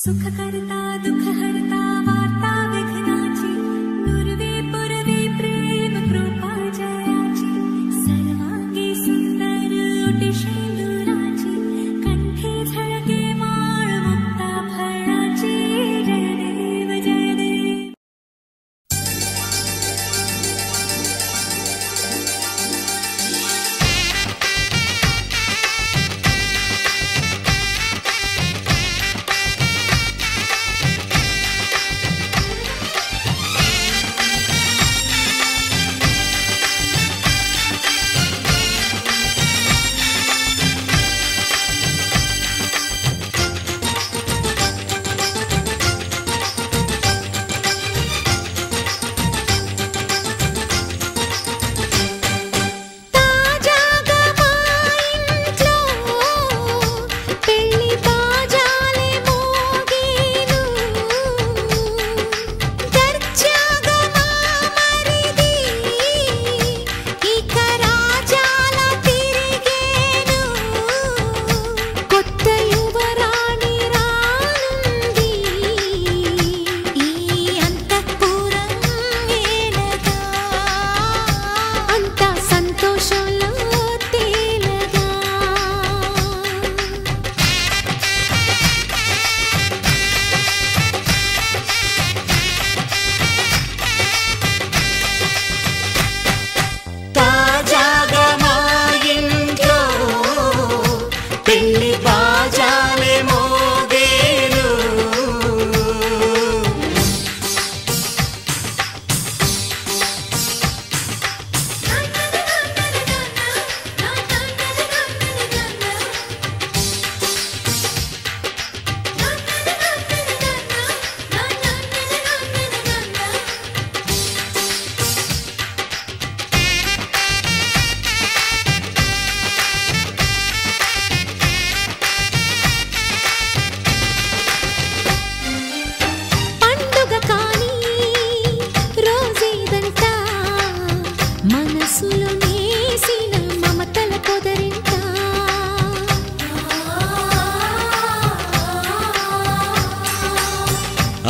सुखकर्ता दुःखहर्ता वार्ता विघ्नाची नुरवे पुरवे प्रेम कृपा जयाची सर्वांगी सुंदर ओटी शेंदुराची कंठे झळके माळ मुक्ता फळाची जय देव जय देव।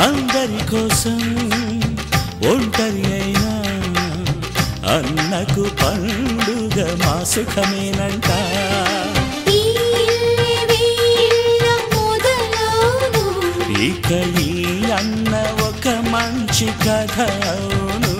అందరి కోసం ఒంటరి అయినా అన్నకు పండుగ మా సుఖమేనంట। ఇక ఈ అన్న ఒక మంచి కథ అవును।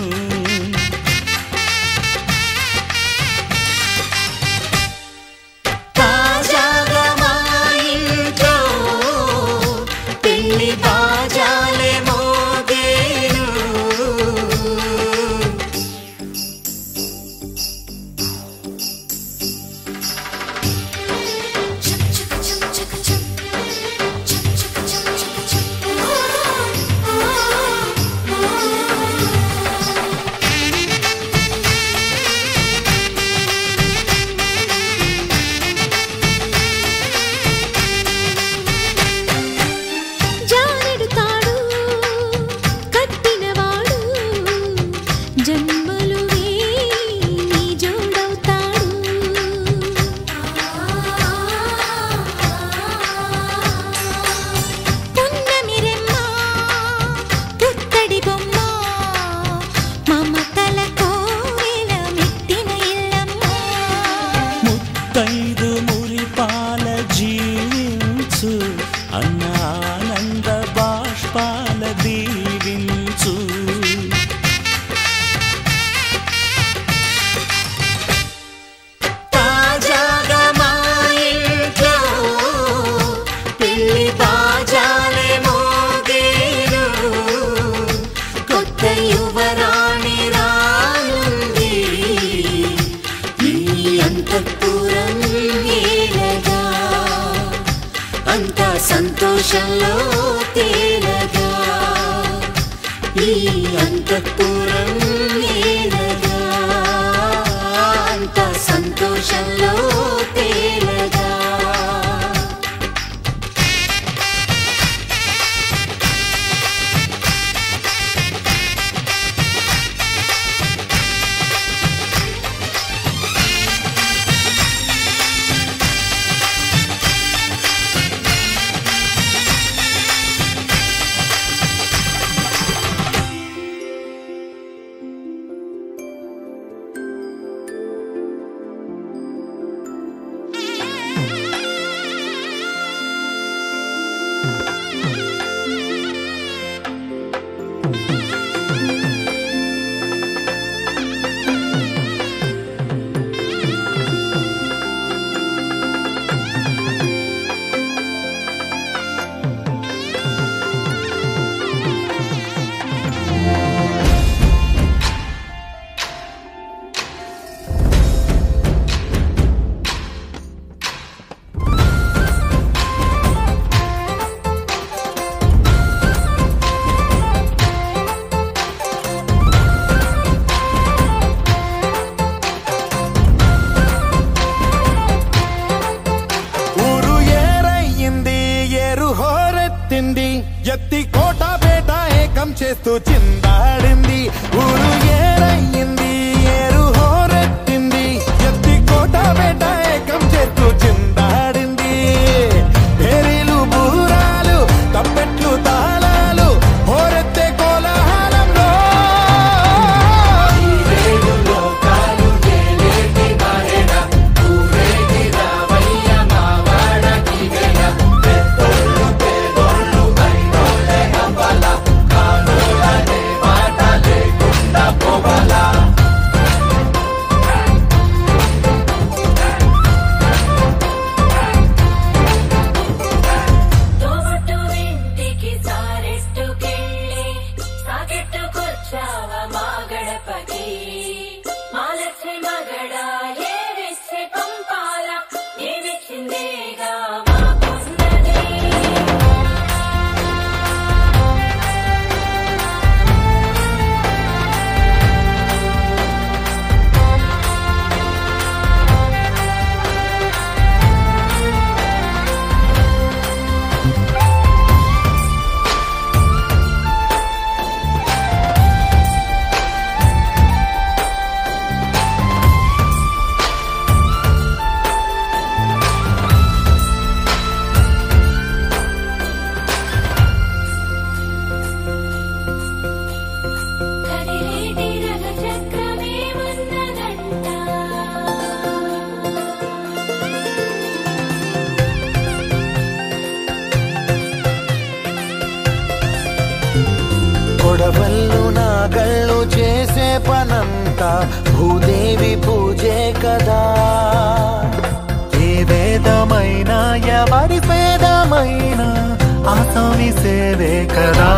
అన్నానంద బాష్పాల దీవించు తాజాగా మా ఇంట్లో పెళ్లి బాజాలే మోగేను కొత్త యువరాణి రానుంది ఈ అంతఃపురం ఏలగా అంతా సంతోషంలో తేలగా ఈ అంతఃపురం ఏలగా అంతా సంతోషంలో తేలగా। ఎత్తి కోట బేట ఏకం చేస్తూ చిందాడింది ఊరు ఏరయ్యింది ఏరు హోరెత్తింది ఎత్తి కోట బేట ఏకం చేస్తూ చిందాడింది పేరీలు బూరాలు తప్పెట్లు తాళాలు హోరెత్తే కోలాహలంలో కొడవళ్ళు నాగళ్ళు చేసే పనంతా భూదేవి పూజే కదా ఏ వేదమైనా ఎవరి వేదమైనా ఆసామి సేవే కదా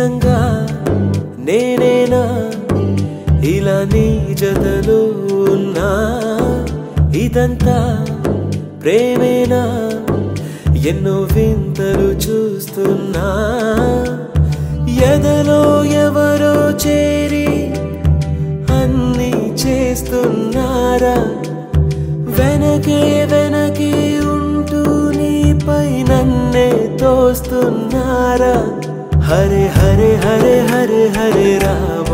నిజంగా నేనేనా ఇలా నీ జతలో ఉన్నా ఇదంతా ప్రేమేనా ఎన్నో వింతలు చూస్తున్నా ఎదలో ఎవరో చేరి అన్నీ చేస్తున్నారా వెనకే వెనకే ఉంటూ నీపై నన్నే తోస్తున్నారా హరే హరే హరే హరే హరే రామ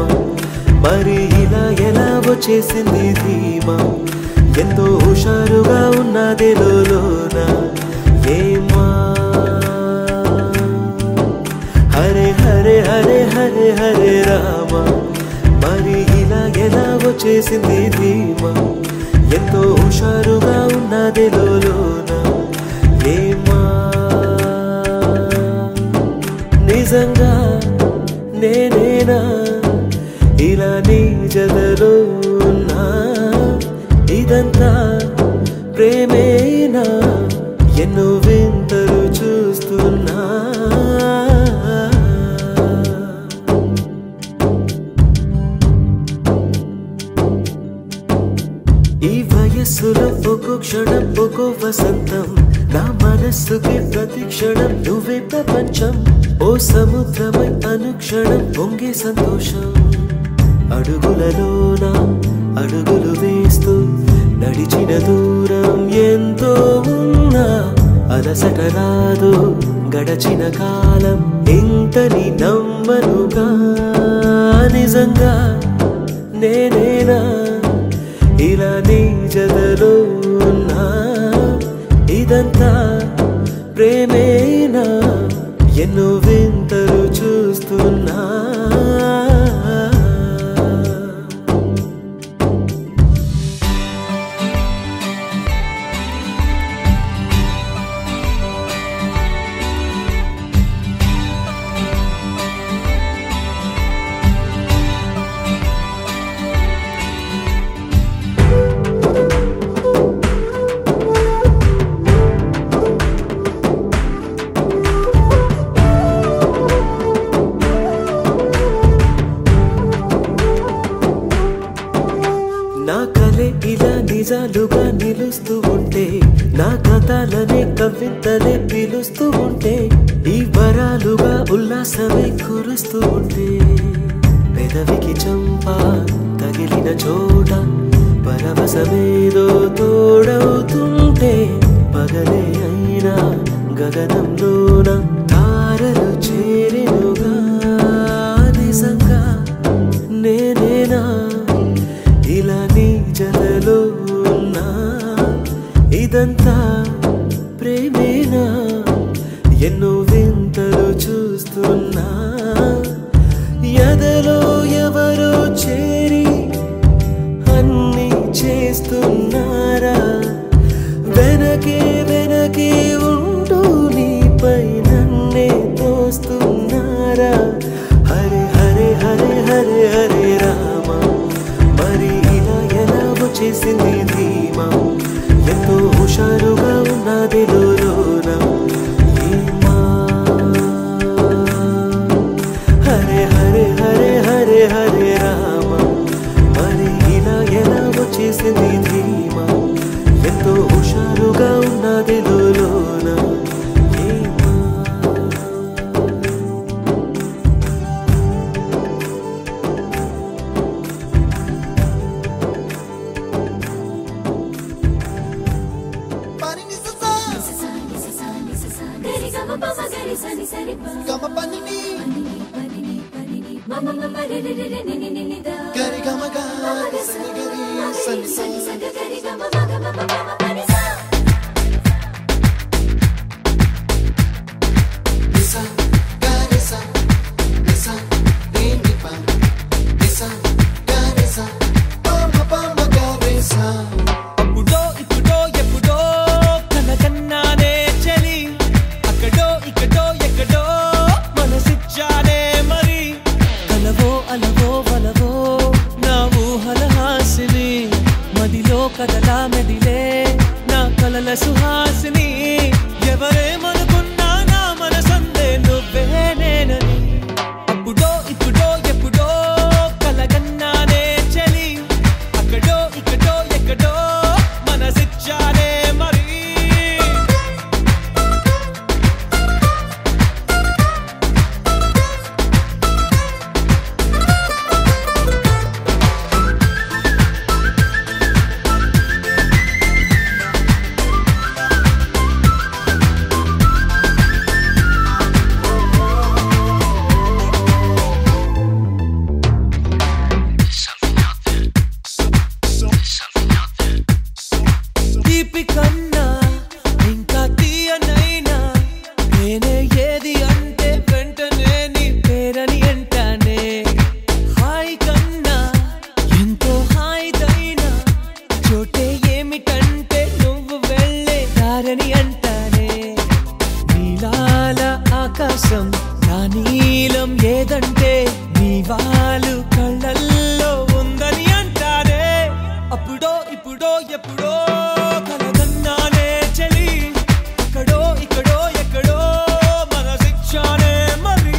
మరి ఇలా ఎలా వచ్చేసింది ధీమా ఎంతో హుషారుగా ఉన్నది లోన ఏమా హరే హరే హరే హరే హరే రామ మరి ఇలా ఎలా వచ్చేసింది ధీమా ఎంతో హుషారుగా ఉన్నది లోన ఏమా నిజంగా నేనేనా ఇలా నీ జతలో ఉన్నా ఇదంతా ప్రేమేనా ఎన్నో వింతలు చూస్తున్నా ఈ వయస్సులో ఒక్కో క్షణం ఒక్కో వసంతం నా మనస్సుకి ప్రతి క్షణం నువ్వే ప్రపంచం ఓ సముద్రమై అనుక్షణం పొంగే సంతోషం అడుగులలోన అడుగులు వేస్తూ నడిచిన దూరం ఎంతో ఉన్నా అలసట రాదు గడచిన కాలం ఇంతని నమ్మనుగా నిజంగా నేనేనా ఇలా నీ జతలో ఉన్నా ఇదంతా ప్రేమేనా ఎన్నో వింతలు చూస్తున్నా నా కలే ఇలా నిజాలుగా నిలుస్తూ ఉంటే నా కథలనే కవితలే పిలుస్తూ ఉంటే ఈ వరాలుగా ఉల్లాసమే కురుస్తూ ఉంటే పెదవికి చంపా తగిలిన చోట పరవశమేదో తోడవుతుంటే పగలే అయినా గగనంలోన తారలు చేరినుగా నిజంగా నేనేనా ఇలా నీ జతలో ఉన్నా ఇదంతా ప్రేమేనా ఎన్నో వింతలు చూస్తున్నా ఎదలో ఎవరో చేరి అన్నీ చేస్తున్నారా వెనకే వెనకే ఉంటూ నీపై నన్నే తోస్తున్నారా హరే హరే హరే హరే హరే రామ మరి ఇలా ఎలా వచ్చేసింది ధీమా ఎంతో హుషారుగా ఉన్నది లోన ఏమా హరే హరే హరే హరే హరే రామ మరి ఇలా ఎలా వచ్చేసింది ధీమా ఎంతో హుషారుగా ఉన్నది లోన ఏమా అప్పుడో ఇప్పుడో ఎప్పుడో కనకన్నానే చలి అక్కడో ఇక్కడో ఎక్కడో మనసిచ్చానే మరి కలవో అలవో వలవో నా ఊహల హాసిని మదిలో కదలా మెదిలే నా కలల సుహాసిని ఎవరేమనుకున్నా నా మనసందే నువ్వే నేనని తీపి కన్నా ఇంకా తీయనైనా నేనే ఏది అంటే వెంటనే నీ పేరని అంటానే హాయ్ కన్నా ఎంతో హాయిదైనా చోటే ఏమిటంటే నువ్వు వెళ్ళే దారని అంటానే నీలాల ఆకాశం నా నీలం ఏదంటే నీ వాళ్ళు కళ్ళల్లో ఉందని అంటారే అప్పుడో ఇప్పుడో ఎప్పుడో కలగన్నానే చలి అక్కడో ఇక్కడో ఎక్కడో మనసిచ్చానే మరి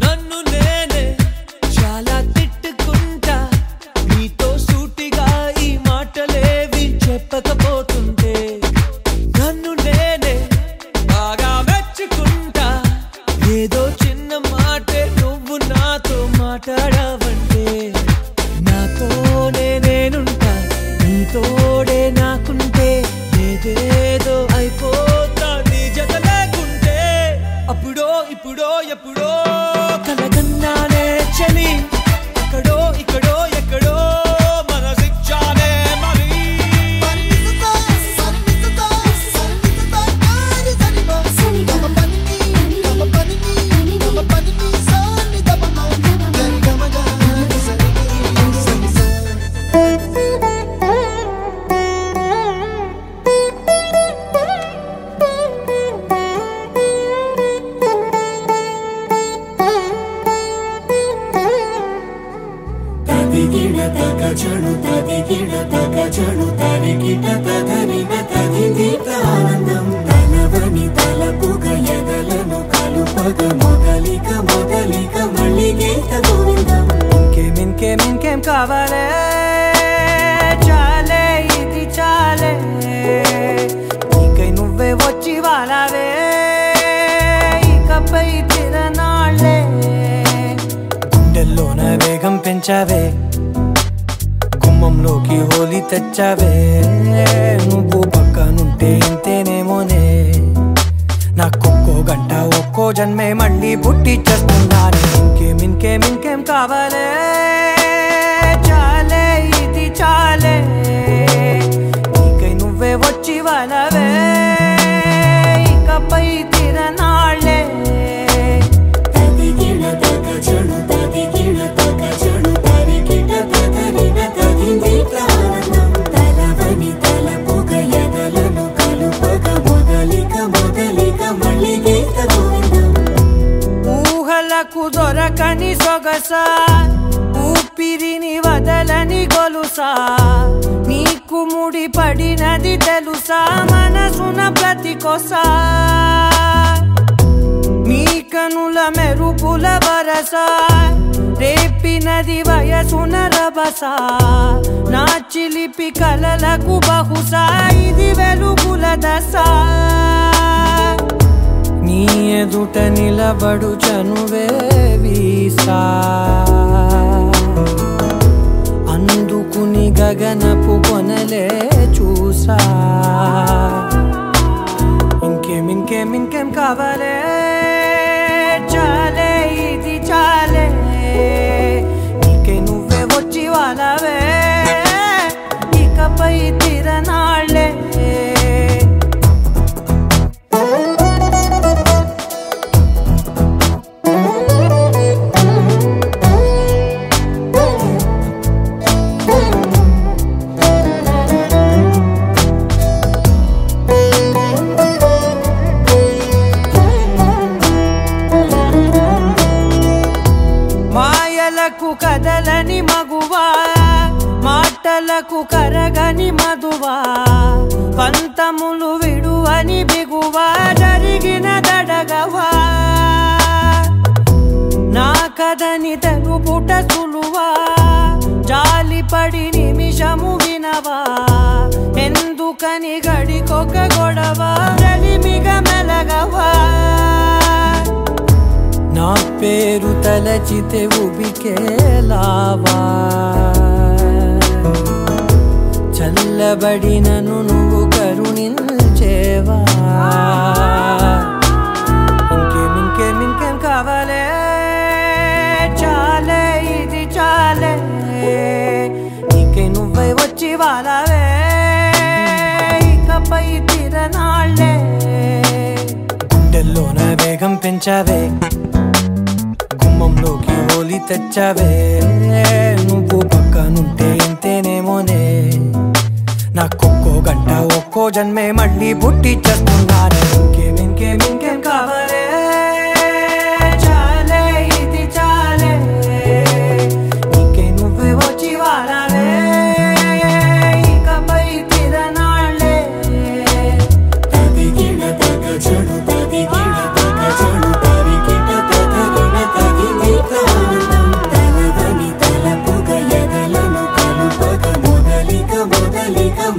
నన్ను నేనే చాలా తిట్టుకుంటా నీతో సూటిగా ఈ మాటలేవి చెప్పకపోతుంటే నన్ను నేనే బాగా మెచ్చుకుంటా ఏదో చిన్న మాటే నువ్వు నాతో మాట్లాడవంటే నాతోనే నేనుంటా నీతోడే నాకుంటే ఏదేదో అయిపోతా నీ జత లేకుంటే అప్పుడో ఇప్పుడో ఎప్పుడో కలగన్నానే చలి అక్కడో ఇక్కడో ఎక్కడో మనసిచ్చానే మరి తదిగిడ తగజను తదిగిడ తగజను తరిగిట తదరిన తదిదీత ఆనందం తలవని తలపుగ ఎదలను కలుపగ మొదలిక మొదలిక మళ్ళీ గీత గోవిందం ఇంకేం కావాలే చాలే ఇది చాలే నీకై నువ్వే వచ్చి వాలావే ఇకపై తిరనాళ్ళే గుండెల్లోన వేగం పెంచావే గుమ్మంలోకి హోలీ తెచ్చావే నువ్వు పక్కనుంటే ఇంతేనేమోనే నాకొక్కో గంట ఒక్కో జన్మే మళ్ళీ పుట్టి చేస్తున్నానే ఇంకేం కావాలే చాలే ఇది చాలే నీకై నువ్వే వచ్చి వాలవే ఇకపై తిరనాళ్ళే తదిగిడ తగజను తరిగిట తదరిన తదిదీత ఆనందం తలవని తలపుగ ఎదలను కలుపగ మొదలిక మొదలిక మళ్ళీ గీత గోవిందం ఊహలకు దొరకని సొగసా ఊపిరిని వదలని గొలుసా నీకు ముడి పడినది తెలుసా మనసున ప్రతి కొసా నీ కనుల మెరుపుల వరస రేపినది వయసున రభస నా చిలిపి కలలకు బహుశా ఇది వెలుగుల దశ నీ ఎదుట నిలబడు చనువే వీసా అందుకుని గగనపు కొనలే చూసా ఇంకేం కావాలే చాలే ఇది చాలే నీకే నువ్వే వచ్చి వాలవే ఇకపై తిరనాళ్ళే పాటలకు కదలని మగువా మాటలకు కరగని మధువా పంతములు విడువని బిగువా జరిగిన దడగవా నా కథని తెలుపుట సులువా జాలిపడి నిమిషము వినవా ఎందుకని గడికొక గొడవ రలిమిగ మెలగవా నా పేరు తలచితే ఉబికేలావా చల్లబడినను నువ్వు కరుణించేవా ఇంకేం కావాలే చాలే ఇది చాలే నీకే నువ్వే వచ్చి వాళ్ళవే ఇకపై తిరనాళ్ళే గుండెల్లోన వేగం పెంచావే గుమ్మంలోకి హోలీ తెచ్చావే నువ్వు పక్కనుంటే ఇంతేనేమోనే నాకొక్కో గంట ఒక్కో జన్మే మళ్ళీ పుట్టి చేస్తున్నానే ఇంకేం కావాలే చాలే ఇది చాలే నీకే నువ్వే వచ్చి వాళ్ళవే ఇకపై తిరనాళ్ళే తదిగిన తగజడు తదిగిన తగజడు తరిగిట తదగిన తగిని ప్రాణం తలవని తలపుగ ఎదలను కలుపగ మొదలిక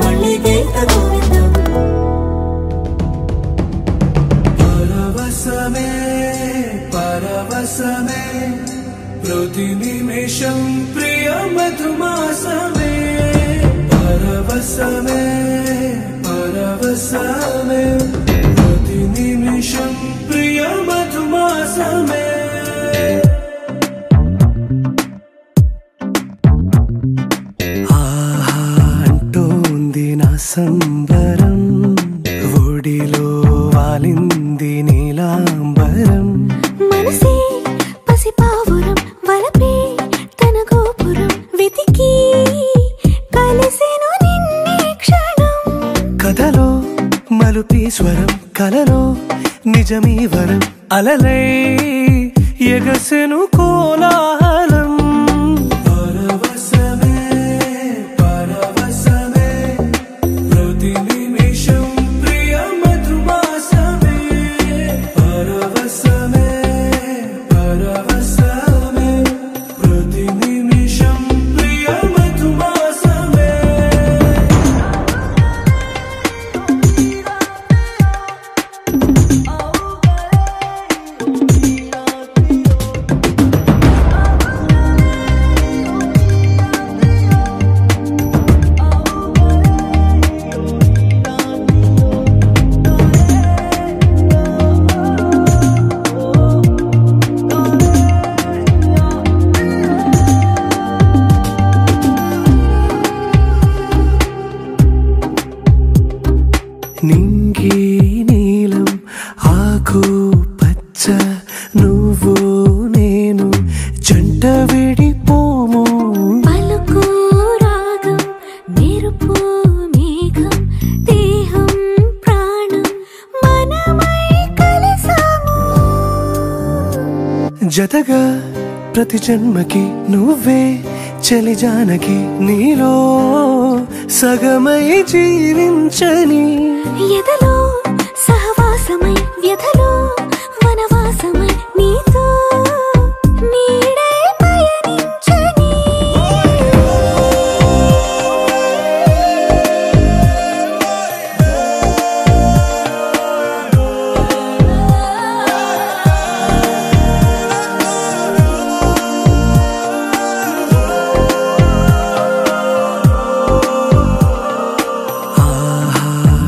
మళ్ళీ గీత గోవిందం పరవశమే పరవశమే ప్రతి నిమిషం ప్రియ మధుమాసమే పరవశమే పరవశమే ప్రతి నిమిషం ప్రియ మధుమాసమే ఆహా అంటోంది నా సంబరం ఒడిలో వాలింది నీలాంబరం మనసే పసిపావురం వలపే తన గోపురం వెతికి కలిసెను నిన్నే క్షణం కథలో మలుపి స్వరం కలలో నిజమీ వరం అలలై ఎగసెను కోలాహలం పరవశమే పరవశమే ప్రతి నిమిషం ప్రియ మధుమాసమే పరవశమే పరవశమే ప్రతి నిమిషం ప్రియ మధుమాసమే నింగి నీలం ఆకు పచ్చ నువ్వు నేను జంట విడిపోము పలుకు రాగం మెరుపు మేఘం దేహం ప్రాణం మనమై కలిసాము జతగా ప్రతి జన్మకి నువ్వే చలి జానకి నీలో సగమై జీవించని ఎదలో సహవాసమై వ్యధలో వనవాసమై నీతో నీడై పయనించని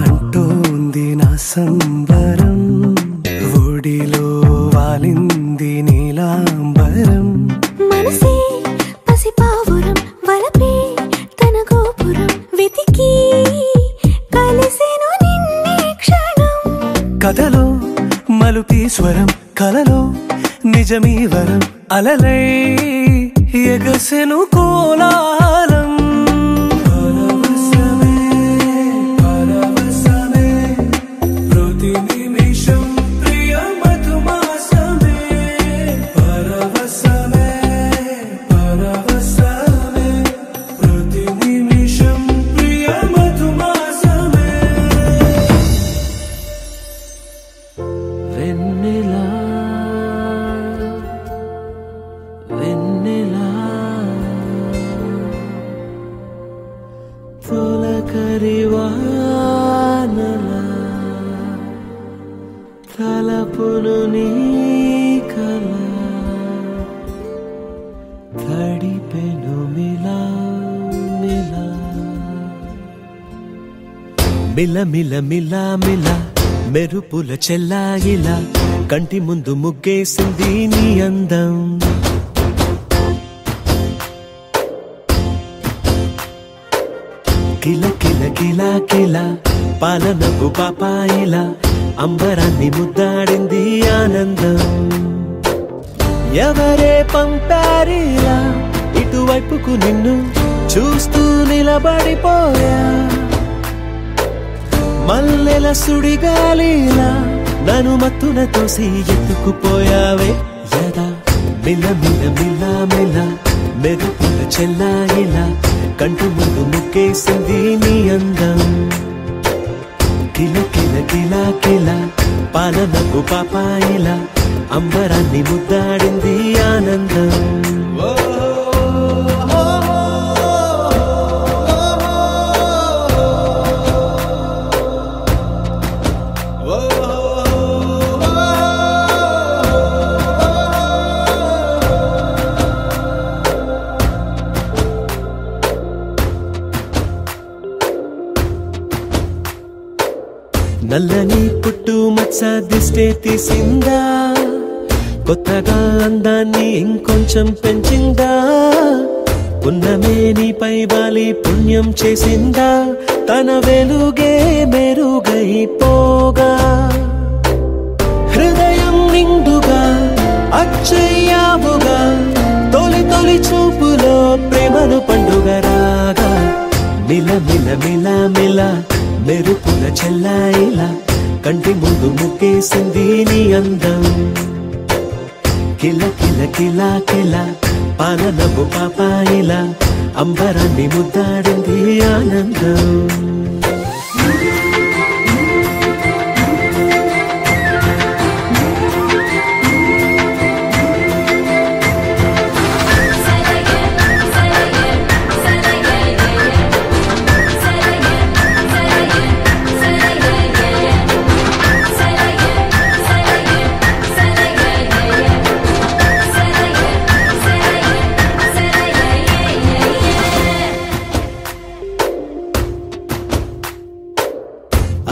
అంటోంది నా సంబరం ఒడిలో వాలింది నీలాంబరం మనసే పసిపావురం వలపే తన గోపురం వెతికి కలిసెను నిన్నే క్షణం కథలో మలుపి స్వరం కలలో నిజమీ వరం అలలై ఎగసెను కోలాహలం పరవశమే పరవశమే ప్రతి నిమిషం ప్రియ మధుమాసమే పరవశమే తడిపెను మిలా మిలా మిల మిల మిల మిల మెరుపుల చెల్లాయిలా కంటి ముందు ముగ్గేసింది నీ అందం కిల కిల కిల కిల పాలనకు పాపాయిలా అంబరాన్ని ముద్దాడింది ఆనందం ఎవరే పంపారిలా ఇటువైపుకు నిన్ను చూస్తూ నిలబడిపోయా మల్లెల సుడిగాలిలా నన్ను మత్తున తోసి ఎత్తుకుపోయావే యదా మిల మిల మిల మిల మెరుపుల చెల్లాయిలా కంటి ముందు ముగ్గేసింది నీ అందం కిల కిల కిల కిల పాలనకు పాపాయిలా అంబరాన్ని ముద్దాడింది ఆనందం నల్లని పుట్టు మచ్చ దిష్టే తీసిందా కొత్తగా అందాన్ని ఇంకొంచెం పెంచిందా పున్నమే నీపై వాలి పుణ్యం చేసిందా తన వెలుగే మెరుగైపోగా హృదయం నిండుగా అచ్చయ్యావుగా తొలి తొలి చూపులో ప్రేమను పండుగ రాగా మిల మిల మిల మిల మెరుపుల చెల్లాయిలా కంటి ముందు ముగ్గేసింది నీ అందం కిల కిల కిల కిల పాలనకు పాపాయిలా అంబరాన్ని ముద్దాడింది ఆనందం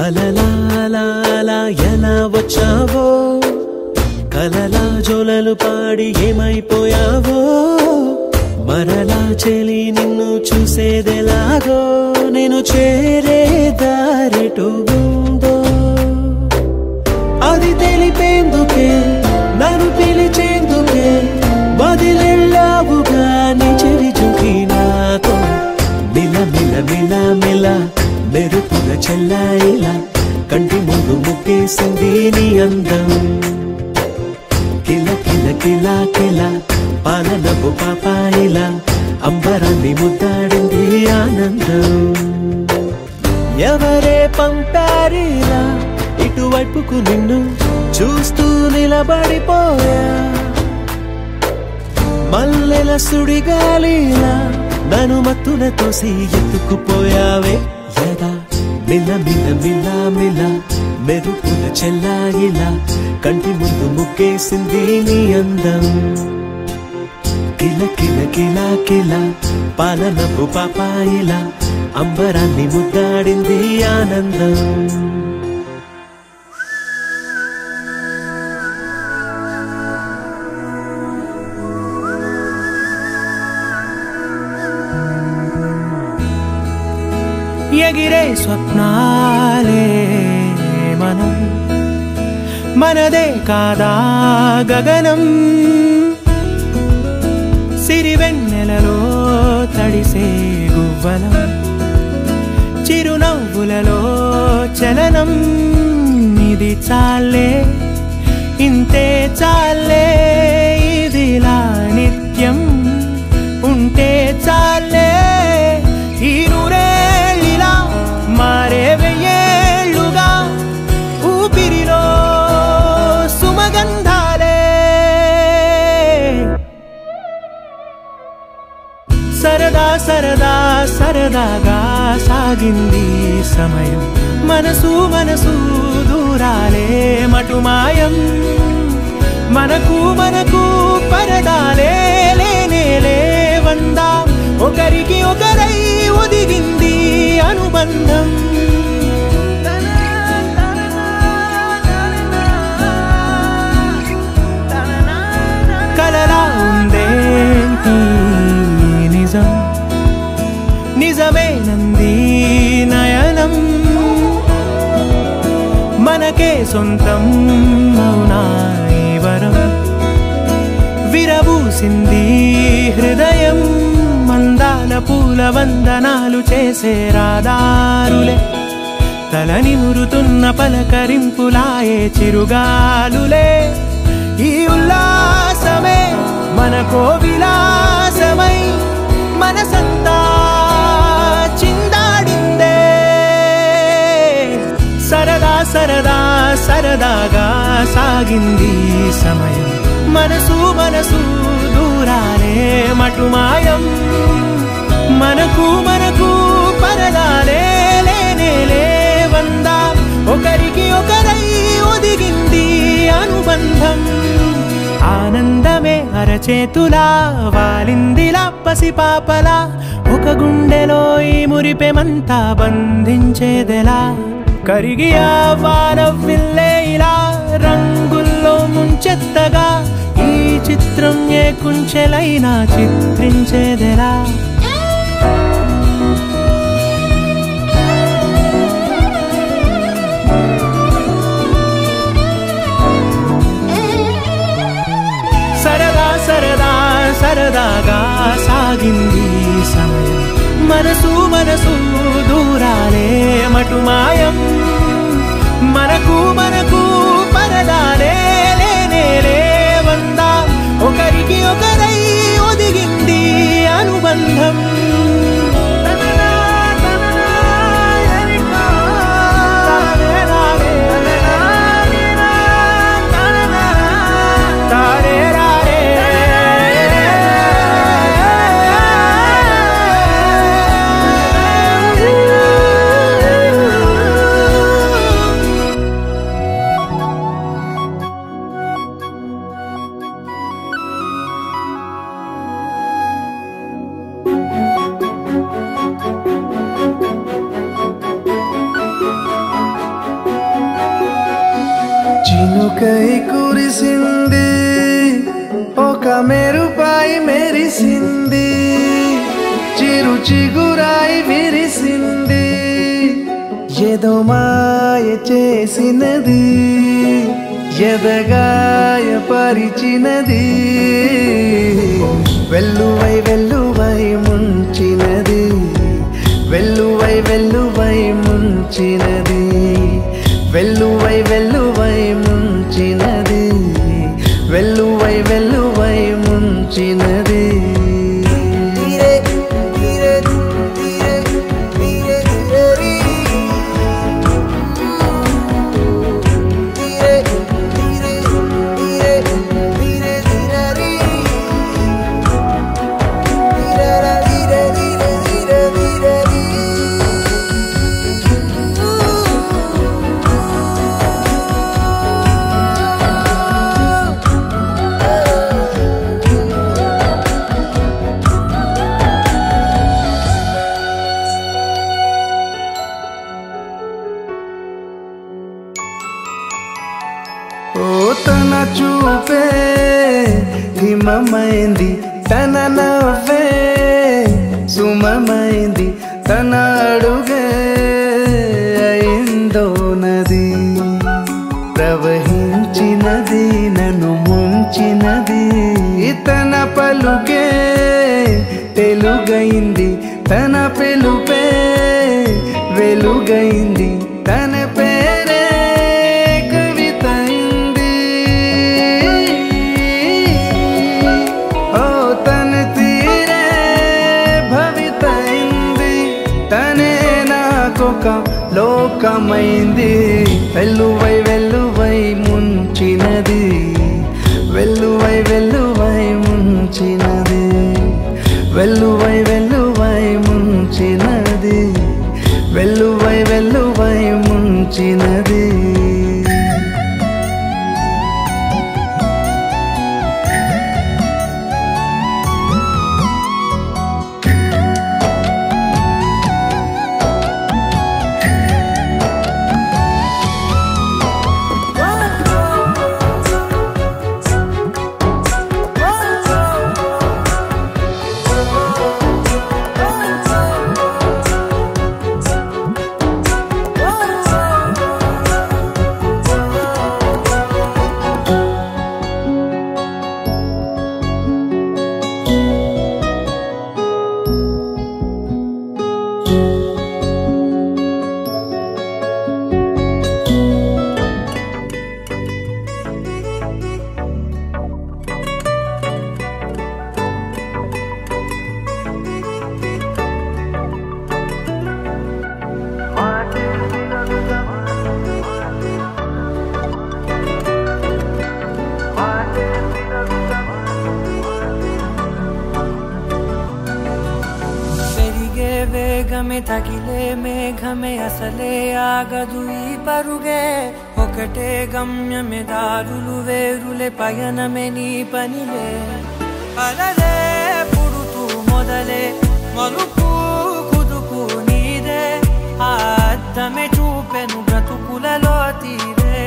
అలలా అలా అలా ఎలా వచ్చావో కలలా జోలలు పాడి ఏమైపోయావో మరలా చెలి నిన్ను చూసేదెలాగో నేను చేరే దారిటు ఉందో అది తెలిపేందుకే నన్ను పిలిచేందుకే వదిలెళ్ళావుగా నీ చెవి చుంకి నాతో మిల మిల మిల మిల మెరుపుల చెల్లాయిలా కంటి ముందు ముగ్గేసింది నీ అందం కిల కిల కిల కిల పాలనకు పాపాయిలా అంబరాన్ని ముద్దాడింది ఆనందం ఎవరే పంపారిలా ఇటువైపుకు నిన్ను చూస్తూ నిలబడిపోయా మల్లెల సుడిగాలిలా నన్ను మత్తున తోసి ఎత్తుకుపోయావే యదా మిల మిల మిల మిల మెరుపుల చెల్లాయిలా కంటి ముందు ముగ్గేసింది నీ అందం కిల కిల కిల కిల పాలనకు పాపాయిలా అంబరాన్ని ముద్దాడింది ఆనందం ఎగిరే స్వప్నాలే మనం మనదే కాదా గగనం సిరివెన్నెలలో తడిసే గువ్వలం చిరునవ్వులలో చలనం ఇది చాలే ఇంతే చాలే ఇదిలా నిత్యం ఉంటే చాలే ఈ నూరేళ్ళిలా మారే వెయ్యేళ్ళుగా ఊపిరిలో సుమగంధాలే సరదా సరదా సరదాగా సాగింది సమయం మనసు మనసు దూరాలే మటుమాయం మనకు మనకు పరదాలే లేని లేనేలే వందా ఒకరికి ఒకరై ఒదిగింది అనుబంధం కలలా ఉందేంటి నిజం నిజమేనంది నయనం మనకే సొంతం మౌనాయి వరం విరబూసింది హృదయం మందాల పూల వందనాలు చేసే రాదారులే తలని మురుతున్న పలకరింపులాయే చిరుగాలులే ఈ ఉల్లాసమే మనకో విలాసమై మనసంతా చిందాడిందే సరదా సరదా సరదాగా సాగింది సమయం మనసు మనసు దూరాలే మటుమాయం మనకు మనకు పరదాలే లేనేలే వందా ఒకరికి ఒకరై ఒదిగింది అనుబంధం ఆనందమే అరచేతులా వాలిందిలా పసిపాపలా ఒక గుండెలో ఈ మురిపెమంతా బంధించేదెలా కరిగి ఆ వానవిల్లే ఇలా రంగుల్లో ముంచెత్తగా ఈ చిత్రం ఏ కుంచెలైనా చిత్రించేదెలా సరదా సరదా సరదాగా సాగింది సమయం మనసు మనసు దూరాలే మటుమాయం మనకు మనకు పరదాలే లేనేలే వందా ఒకరికి ఒకరై ఒదిగింది అనుబంధం చినుకై కురిసింది ఒక మెరుపాయి మెరిసింది చిరు చిగురాయి విరిసింది ఏదో మాయ చేసినది ఎదగాయ పరిచినది వెల్లువై వెల్లువై ముంచినది వెల్లువై వెల్లువై ముంచినది వెల్లువై వెల్లువై ముంచినది వెల్లువై వెల్లువై ముంచినది ఓ తన చూపే హిమమైంది తన నవ్వే సుమమైంది తన అడుగే అయిందో నది ప్రవహించినది నన్ను ముంచినది తన పలుకే తెలుగైంది తన పిలుపే వెలుగైంది తన పేరే కవితైంది ఓ తన తీరే భవితైంది తనే నాకొక లోకమైంది వెల్లువై వెల్లువై ముంచినది వెల్లువై వెల్లువై ముంచినది వెల్లువై వెల్లువై ముంచినది వెల్లువై వెల్లువై ముంచినది వేగమే తగిలే మేఘమే అసలే ఆగదు ఈ పరుగే ఒకటే గమ్యమే దారులు వేరులే పయనమే నీ పనిలే అలలే పుడుతూ మొదలే మలుపు కుదుపు నీదే ఆ అద్దమే చూపెను బ్రతుకులలో తీరే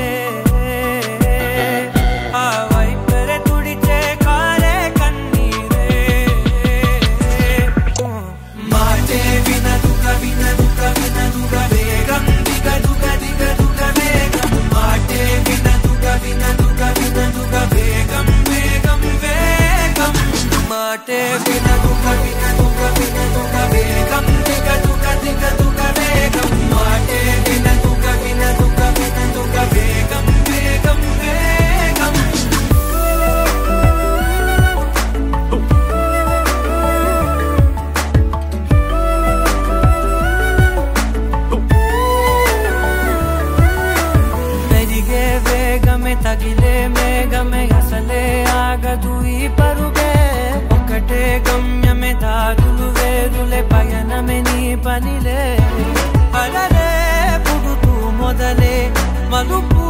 ఆ వైపరే తుడిచే కారే కన్నీరే మాటే వినదుగ వినదుగ వినదుగ వేగం దిగదుగ దిగదుగ వేగం మాటే వినదుగ వినదుగ వినదుగ వేగం వేగం వేగం మాటే వినదుగ వినదుగ వినదుగ వేగం దిగదుగ దిగదుగ వేగం మాటే వినదుగ వినదుగ వినదుగ వేగం వేగం వేగం పెరిగే వేగమే తగిలే మేఘమే అసలే ఆగదు ఈ పరుగే ఒకటే గమ్యమే దారులు వేరులే పయనమే నీ పనిలే అలలే పుడుతూ మొదలే మలుపు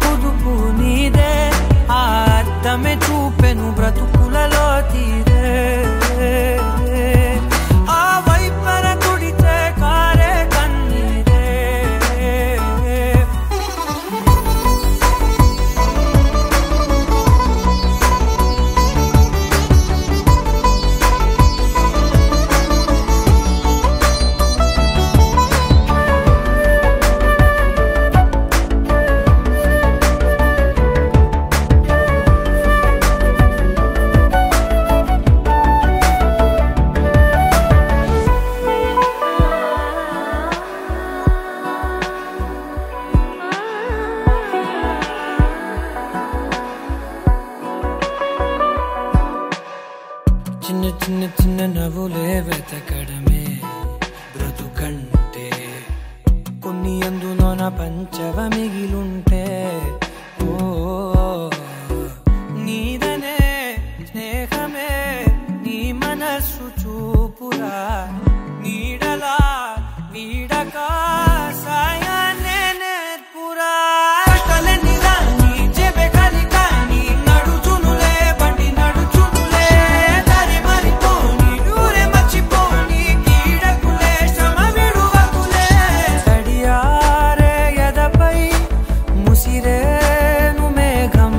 కుదుపు నీదే ఆ అద్దమే చూపెను బ్రతుకులలో తీరే ఆ వైపర తుడిచే కారే కన్నీరే చిన్న చిన్న చిన్న నవ్వులే వెతకడమే బ్రతుకంటే కొన్ని అందులోన పంచవ మిగిలుంటే ఓ నీదనే స్నేహమే నీ మనస్సు చూపురా నీడలా వీడక సాయాన్నే నేర్పురా కష్టలెన్నిరా నీ చెబె కలికా నీ నడుచునులే బండి నడుచునులే దారి మరిపోని ఊరే మర్చిపోని కీడకులే శ్రమ విడువకులే తడియారే ఎదపై ముసిరేను మేఘం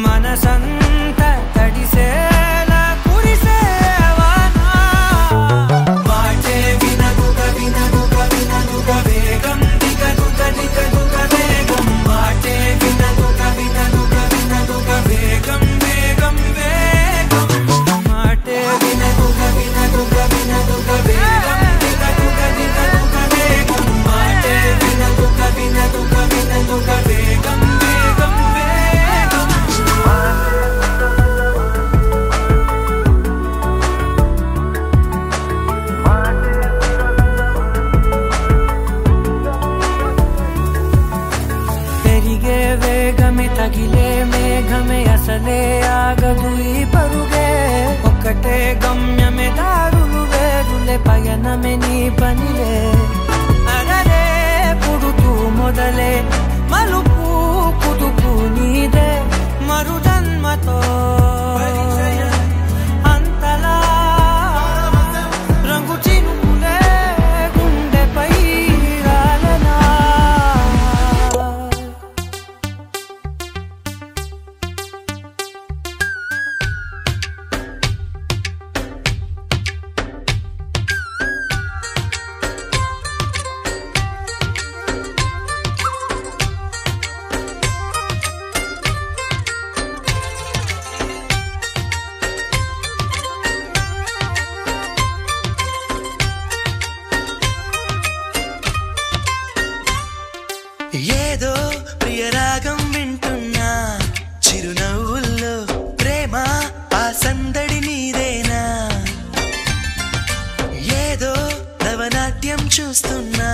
మనసంత తడిసేలా కురిసేవానా మాటే వినదుగ వినదుగ వినదుగ వేగం దిగదుగ దిగదుగ వేగం మాటే వినదుగ వినదుగ వినదుగ వేగం వేగం వేగం మాటే వినదుగ వినదుగ వినదుగ వేగం దిగదుగ దిగదుగ వేగం మాటే వినదుగ వినదుగ వినదుగ వేగం వేగం వేగం పెరిగే వేగమే తగిలే మేఘమే అసలే ఆగదు ఈ పరుగే ఒక్కటే గమ్యమే దారులు వేరులే పయనమే నీ పనిలే అలలే పుడుతూ మొదలే మలుపు కుదుపు నీదే మరు జన్మతో అంతలా రంగు చినుకులే గుండెపై రాలనా ఏదో ప్రియరాగం వింటున్నా చిరునవ్వుల్లో ప్రేమ ఆ సందడి నీదేనా ఏదో నవనాట్యం చూస్తున్నా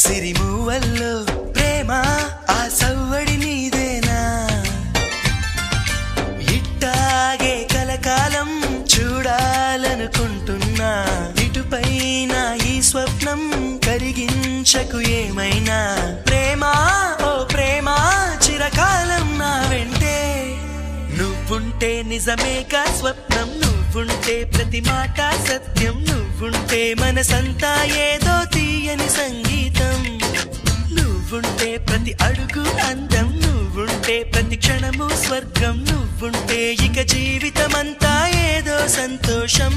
సిరిమూవల్లో ప్రేమ ఆ సవ్వడి నీదేనా ఇట్టాగే కలకాలం చూడాలనుకుంటున్నా ఇటుపై నా ఈ ఊహించకు ఏమైనా ప్రేమ ఓ ప్రేమ చిరకాలం నా వెంటే నువ్వుంటే నిజమేగా స్వప్నం నువ్వుంటే ప్రతి మాట సత్యం నువ్వుంటే మనసంతా ఏదో తీయని సంగీతం నువ్వుంటే ప్రతి అడుగు అందం నువ్వుంటే ప్రతి క్షణము స్వర్గం నువ్వుంటే ఇక జీవితమంతా ఏదో సంతోషం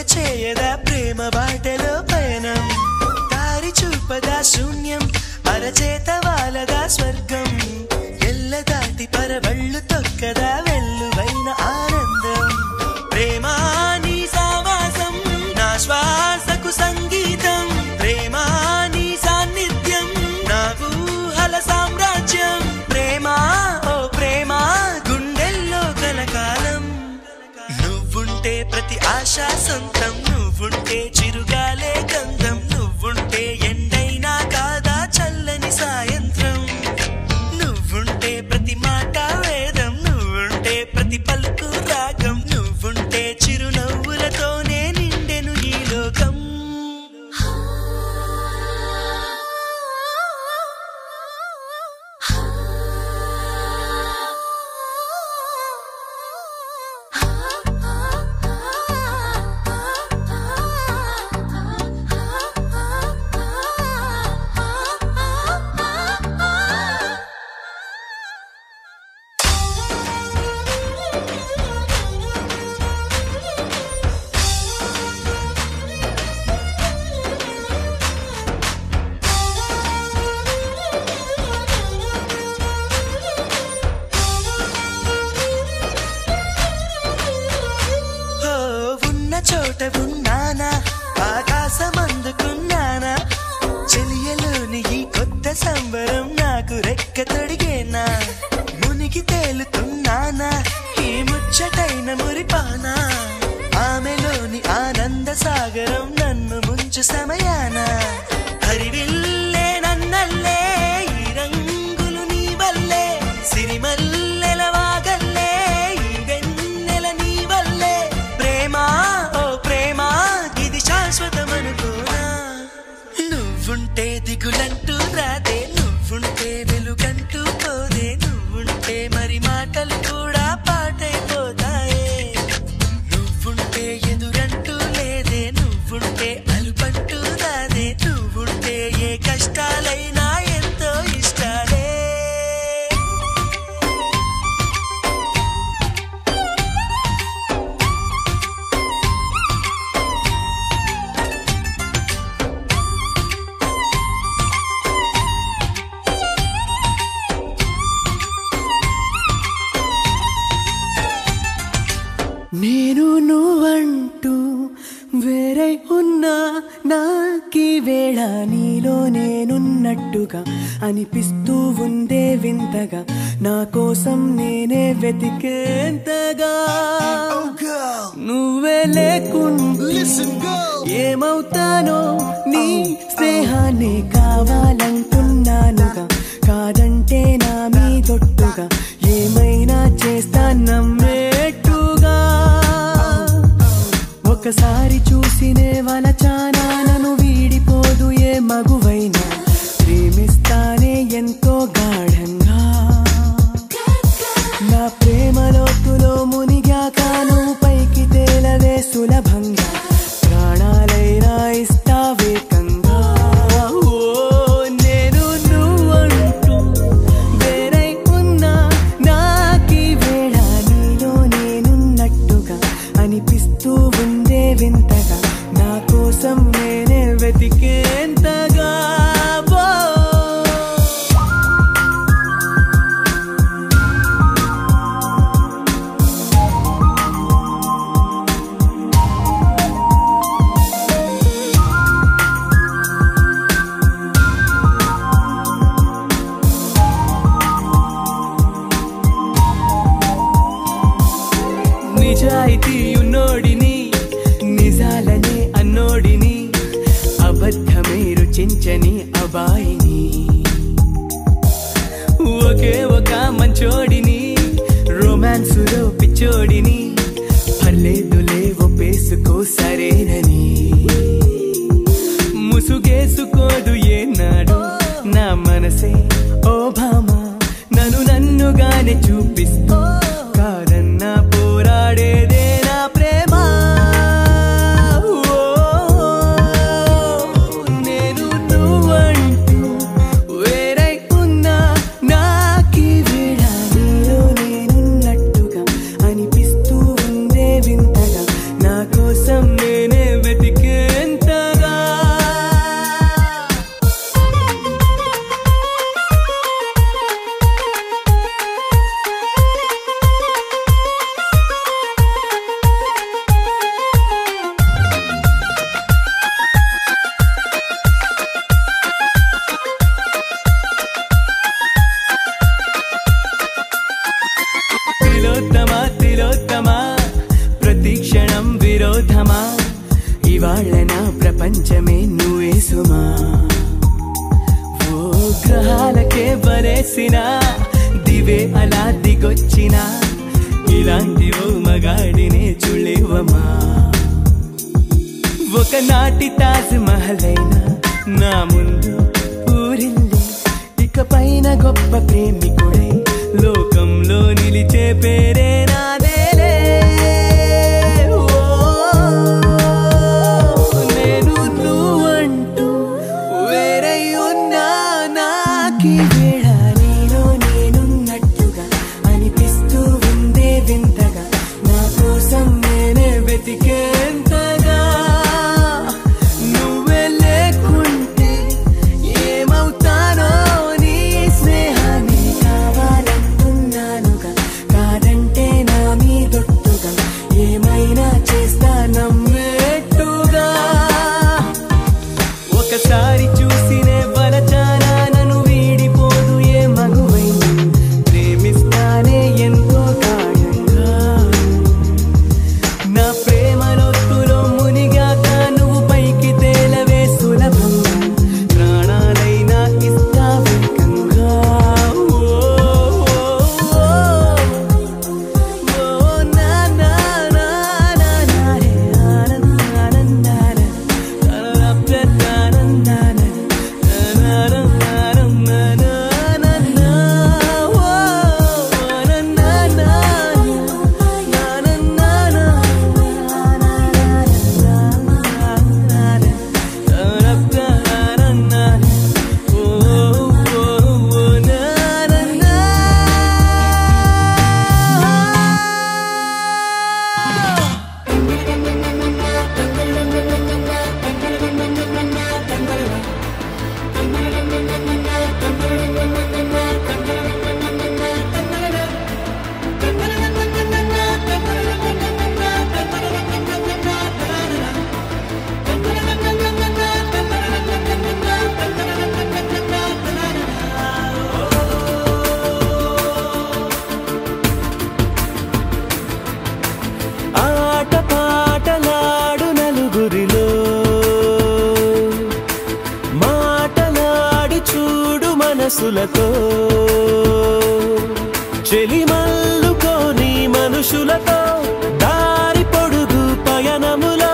చేయదా ప్రేమ బాటలో పయనం దారి చూపదా శూన్యం అరచేత వాలదా స్వర్గం ఎల్ల దాటి పరవళ్ళు తొక్కదా వెల్లువైన ఆనందం ప్రేమ నీ సావాసం నా శ్వాసకు సంగీతం ప్రేమ నీ సాన్నిధ్యం నా ఊహల సామ్రాజ్యం ప్రేమ ఓ ప్రేమ గుండెల్లో కలకాలం నువ్వుంటే ప్రతి ఆశ సొంతం నువ్వుంటే చిరుగాలే గంధం నువ్వుంటే ఎండైనా కాదా చల్లని సాయంత్రం నువ్వుంటే ప్రతి మాట వేదం నువ్వుంటే ప్రతి పలుకు రాగం నువ్వుంటే చిరునవ్వులతోనే నిండెను ఈ లోకం చోట ఉన్నానా ఆకాశమందుకున్నానా చెలియలోని ఈ కొత్త సంబరం నాకు రెక్క తొడిగేనా మునిగి తేలుతున్నానా ఈ ముచ్చటైన మురిపానా ఆమెలోని ఆనంద సాగరం నన్ను ముంచు సమయాన హరివిల్లే నన్నల్లే ఈ రంగులు నీ వల్లే సిరిమల్లెల వాగల్లే ఈ వెన్నెల నీ వల్లే ప్రేమ శాశ్వతమనుకోనా నువ్వుంటే దిగులంటూ రాదే నువ్వుంటే వెలుగంటూ పోదే నువ్వుంటే మరి మాటలు కూడా పాటైపోతాయే నువ్వుంటే ఎదురంటూ లేదే నువ్వుంటే అలుపంటూ రాదే నువ్వుంటే ఏ కష్టాలైనా ఎంతో ఇష్టాలే నేను నువ్వంటూ వేరే ఉన్నా నాకీ వేళ నీలో నేనున్నట్టుగా అనిపిస్తూ ఉందే వింతగా నా కోసం నేనే వెతికేంతగా నువ్వే లేకుండా ఏమవుతానో నీ స్నేహాన్ని కావాలంటున్నానుగా కాదంటే నా మీదొట్టుగా ఏమైనా చేస్తా నమ్మేట్టుగా ఒకసారి చూసినే వలచానా నన్ను వీడిపోదు ఏ మగువైనా ప్రేమిస్తానే ఎంతో గాఢంగా నా ప్రేమ లోతులో మునిగాక నువ్వు పైకి తేలవే సులభంగా ప్రాణాలైనా ఇస్తావేకంగా అనిపిస్తూ ఉందే వింతగా నా కోసం నేనే వెతికేంతగా నిజాయితీ ఉన్నోడిని నిజాలనే అన్నోడిని అబద్ధమే రుచించని అబాయిని ఒకే ఒక మంచోడిని రొమాన్సులో పిచ్చోడిని పర్లేదులే ఒప్పేసుకో సరేనని ముసుగేసుకోదు ఏనాడు నా మనసే ఓ భామ నన్నుగానే చూపిస్తూ కాదన్నా పోరాడేదే నా ప్రేమ నేను నువ్వంటూ వేరై ఉన్నా నాకి వేళ నీలో నేనున్నట్టుగా అనిపిస్తూ ఉందే వింతగా నా కోసం నేనే వెతికేంతగా తిలోత్తమా ప్రతిక్షణం విరోధమా ఇవాళ నా ప్రపంచమే నువ్వే సుమా ఓ గ్రహాలకే వరేసిన దివే అలా దిగొచ్చిన ఇలాంటి ఓ మగాడినే చుళివమా ఒకనాటి తాజ్ మహల్ అయినా నా ముందు ఊరిల్లి ఇకపైన గొప్ప ప్రేమికుడై లోకంలో నిలిచే పేరే నాదేలే నేను నువ్వంటూ వేరై ఉన్నా నాకి వేళ నీలో నేనున్నట్టుగా అనిపిస్తూ ఉందే వింతగా నా కోసం నేనే వెతికేంతగా నువ్వే లేకుంటే ఏమవుతానో నీ స్నేహాన్ని కావాలంటున్నానుగా కాదంటే నా మీదొట్టుగా ఏమైనా చేస్తా నమ్మేట్టుగా ఒకసారి చూసినే వలచానా నన్ను వీడిపోదు ఏ మగువైనా ప్రేమిస్తానే ఎంతో గాఢంగా నా ప్రేమ లోతులో మునిగాక నువ్వు పైకి తేలవే సులభంగా ప్రాణాలైనా ఇస్తా వేగంగా నా నా నా నా నా రే ఆనందానందాన తనరప్రతానందాన ఆట పాటలాడు నలుగురిలో మాటలాడి చూడు మనసులతో చెలిమల్లుకోని మనుషులతో దారి పొడుగు పయనములో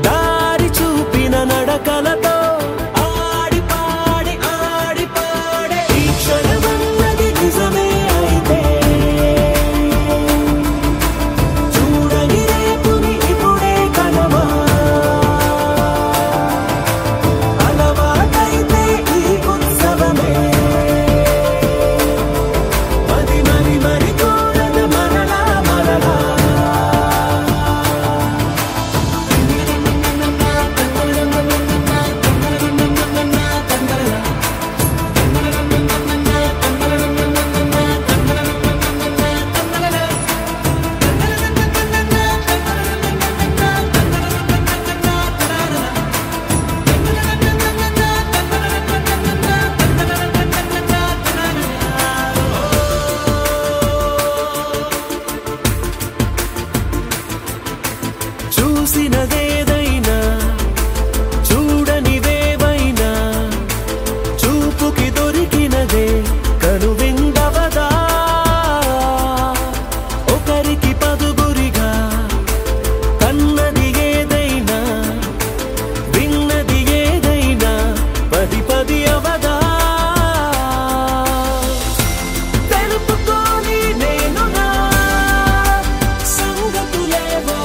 దారి చూపిన నడకలతో ఆడి పాడి ఈ క్షణమన్నది నిజమే అయితే చూడని రేపుని ఇప్పుడే కనవా అలవాటైతే ఈ ఉత్సవమే మరి చూసినదేదైనా చూడనివేవైనా చూపుకి దొరికినదే కనువిందవదా ఒకరికి పదుగురిగా కన్నది ఏదైనా విన్నది ఏదైనా పది పది అవదా తెలుపుకోని నేను నా సంగతులేవో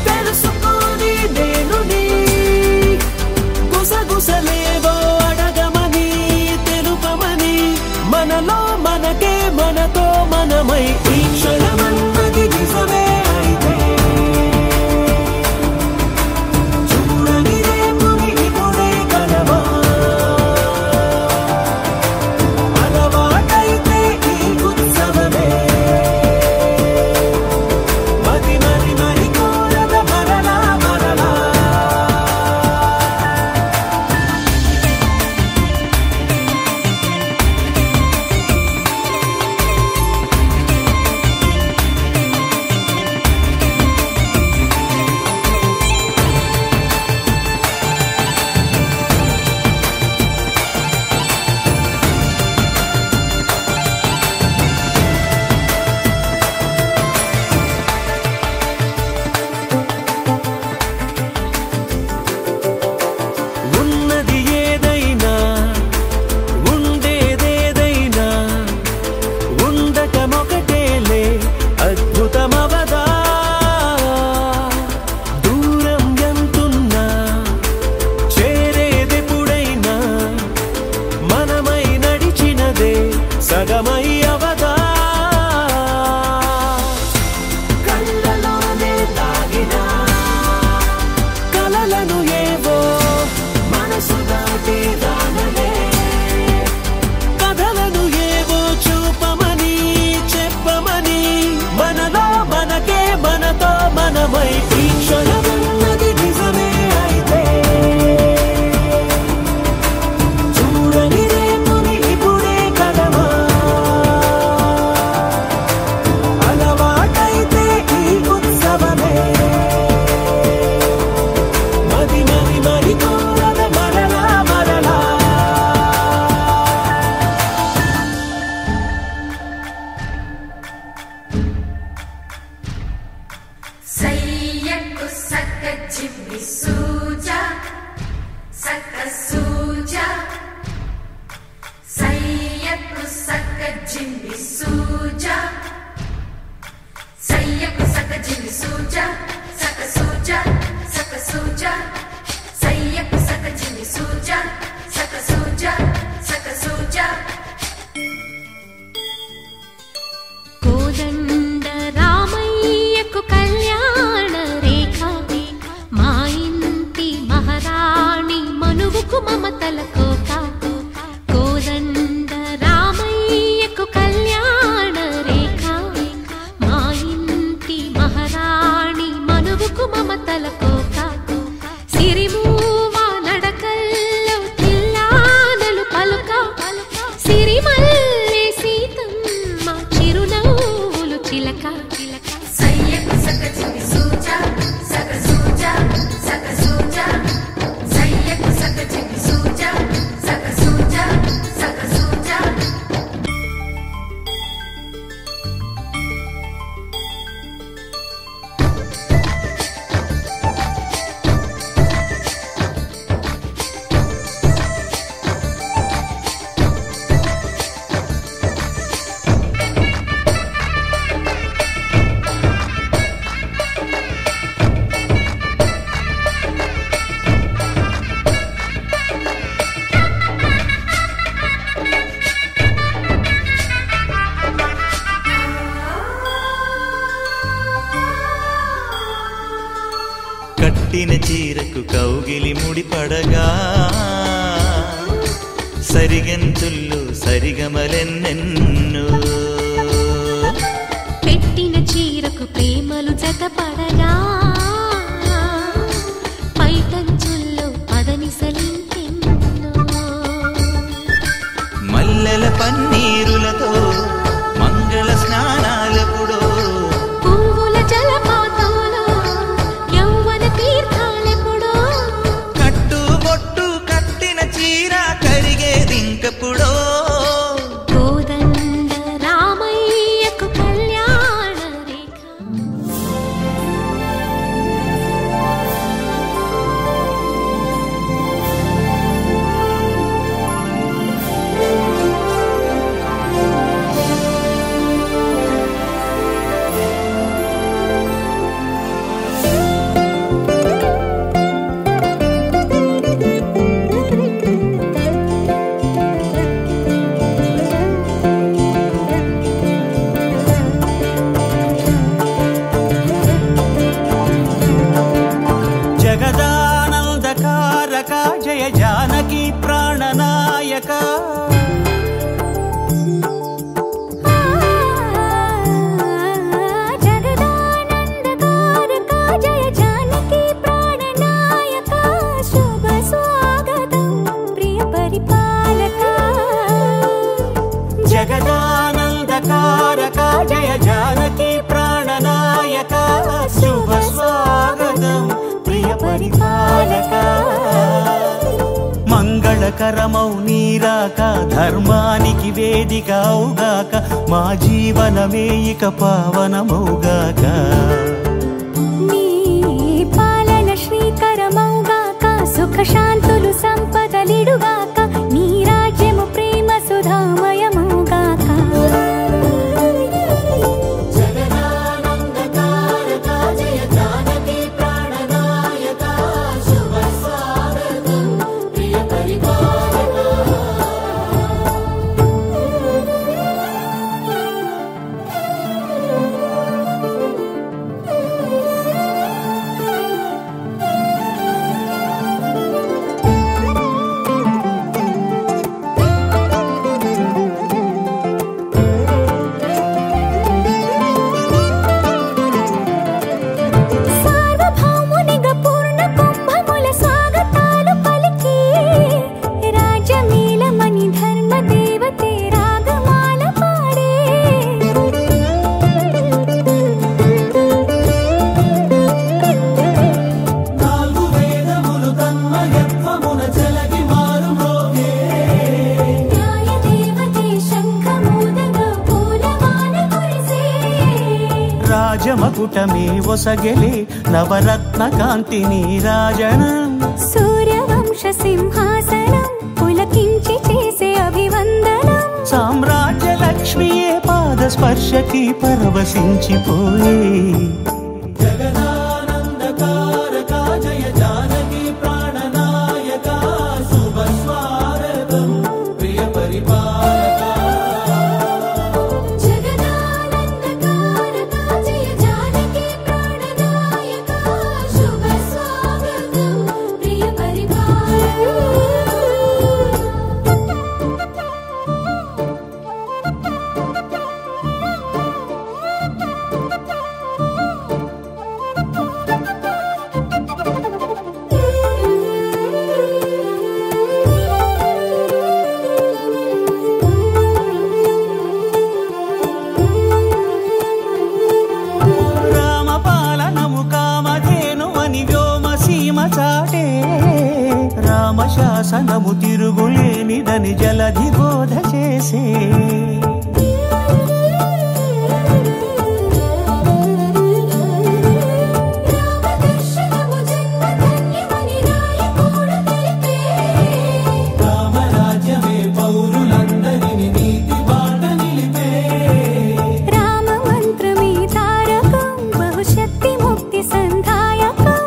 తెలుసుకోని నేను నీ గుసగుసలేవో అడగమని తెలుపమని మనలో మనకే మనతో మనమై ఈ క్షణమన్నది నిజమే అయితే చూడని రేపుని ఇప్పుడే కలవా అలవాటైతే ఈ ఉత్సవమే మది మరి మరి కోరద మరలా మరలా ఉన్నది ఏదైనా ఉండేదేదైనా ఉండటమొకటేలే అద్భుతమవదా దూరం ఎంతున్నా చేరేదెప్పుడైనా మనమై నడిచినదే సగమై అవదా కళ్ళలోనే దాగిన కలలను ఏవో మనసు దాటి రానలే కథలను ఏవో చూపమని చెప్పమని మనలో మనకే మనతో మనమై ఈ క్షణమన్నది నిజమే అయితే చూడని రేపుని ఇప్పుడే కలవా అలవాటైతే ఈ ఉత్సవమే మది మరి మరి కోరద మరలా మరలా సయ్యకు సక్క జిమ్మి సూజా సక్క సూజా సయ్యకు సక్క జిమ్మి సూజా సయ్యకు సక్క జిమ్మి సూజా సక్క సూజా సక్క సూజా సయ్యకు సక్క జిమ్మి సూజా సక్క సూజా సక్క సూజా కోదండ రామయ్యకు కళ్యాణ రేఖ మా ఇంటి మహారాణి మనువుకు మమతల కోక కోదండ రామయ్యకు కళ్యాణ రేఖ మా ఇంటి మహారాణి మనువుకు మమతల కోక సిరిమూవా నడకల్లో తిల్లానలు పలుక సిరిమల్లె సీతమ్మ చిరునవ్వులు చిలక సయ్యకు సక్క జిమ్మి సూజా సక్క సూజా సక్క సూజా సయ్యకు సక్క జిమ్మి సూజా సక్క సూజా సక్క సూజా కట్టిన చీరకు కౌగిలి ముడిపడగా సరిగంతుల్లో సరిగమలెన్నెన్నో పెట్టిన చీరకు ప్రేమలు జతపడగా పైటంచుల్లో పదనిసలింకెన్నో మల్లెల పన్నీరులతో మంగళ స్నానాలెప్పుడో పువ్వుల జలపాతంలో యవ్వన మంగళకరమౌ నీరాక ధర్మానికి వేదిక అవుగాక మా జీవనమే ఇక పావనమౌగాక నీ పాలన శ్రీకరమౌగాక సుఖ శాంతులు సంపదలిడుగాక నీ రాజ్యము ప్రేమ సుధామయమౌగాక రాజమకుటమే ఒసగెలే నవరత్న కాంతి నీరాజనం సూర్యవంశ సింహాసనం పులకించి చేసే అభివందనం సామ్రాజ్య లక్ష్మియే పాద స్పర్శకి పరవశించిపోయే జగదానందకారక జయ జానకి ప్రాణనాయక శుభ స్వాగతం ప్రియ పరిపాలక రామశాసనము తిరుగులేనిదని జలధి బోధ చేసే రామరాజ్యమే పౌరులందరిని నీతి బాట నిలిపే రామ మంత్రమే తారకం బహుశక్తి ముక్తి సంధాయకం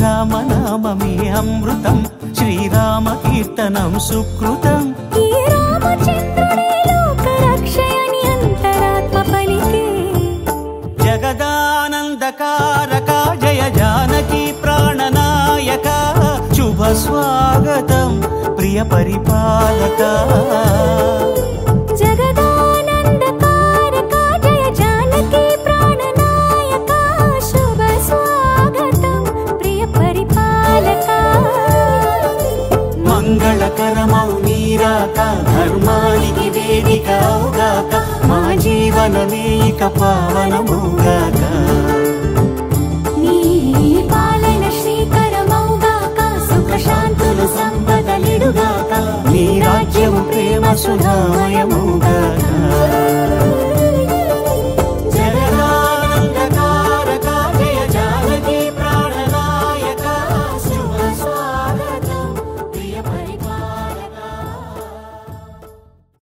రామనామమే అమృతం శ్రీరామ కీర్తనం సుకృతం ఈ రామచంద్రుడే లోక రక్షయని అంతరాత్మ పలికే జగదానందకారక జయ జానకి ప్రాణనాయక శుభ స్వాగతం ప్రియ పరిపాలక జగదానందకారక జయ జానకి ప్రాణనాయక శుభ స్వాగతం ప్రియ పరిపాలక మంగళకరమౌ నీరాక ధర్మానికి వేదిక అవుగాక మా జీవనమే ఇక పావనమౌగాక నీ పాలన శ్రీకరమౌగాక సుఖ శాంతులు సంపదలిడుగాక నీ రాజ్యము ప్రేమ సుధామయము